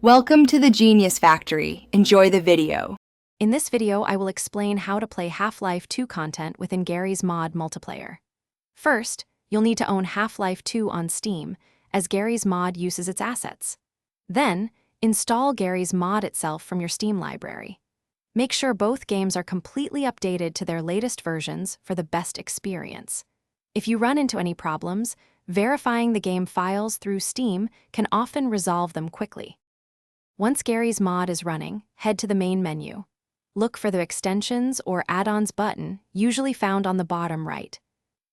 Welcome to the Genius Factory. Enjoy the video. In this video, I will explain how to play Half-Life 2 content within Garry's Mod multiplayer. First, you'll need to own Half-Life 2 on Steam, as Garry's Mod uses its assets. Then, install Garry's Mod itself from your Steam library. Make sure both games are completely updated to their latest versions for the best experience. If you run into any problems, verifying the game files through Steam can often resolve them quickly. Once Garry's Mod is running, head to the main menu. Look for the Extensions or Add-ons button, usually found on the bottom right.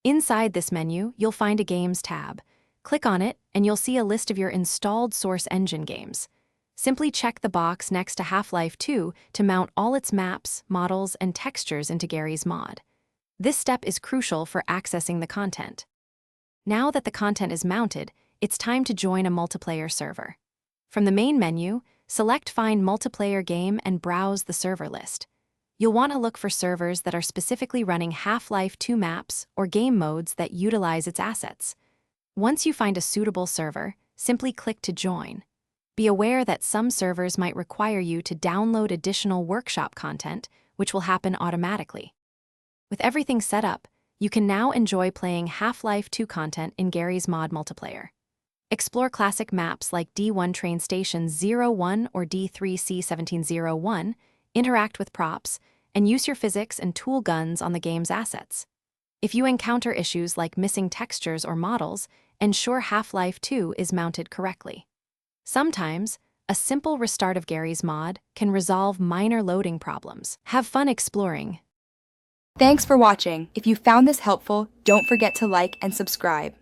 Inside this menu, you'll find a Games tab. Click on it, and you'll see a list of your installed Source Engine games. Simply check the box next to Half-Life 2 to mount all its maps, models, and textures into Garry's Mod. This step is crucial for accessing the content. Now that the content is mounted, it's time to join a multiplayer server. From the main menu, select Find Multiplayer Game and browse the server list. You'll want to look for servers that are specifically running Half-Life 2 maps or game modes that utilize its assets. Once you find a suitable server, simply click to join. Be aware that some servers might require you to download additional workshop content, which will happen automatically. With everything set up, you can now enjoy playing Half-Life 2 content in Garry's Mod multiplayer. Explore classic maps like D1 Train Station 01 or D3C1701, interact with props, and use your physics and tool guns on the game's assets. If you encounter issues like missing textures or models, ensure Half-Life 2 is mounted correctly. Sometimes, a simple restart of Garry's Mod can resolve minor loading problems. Have fun exploring. Thanks for watching. If you found this helpful, don't forget to like and subscribe.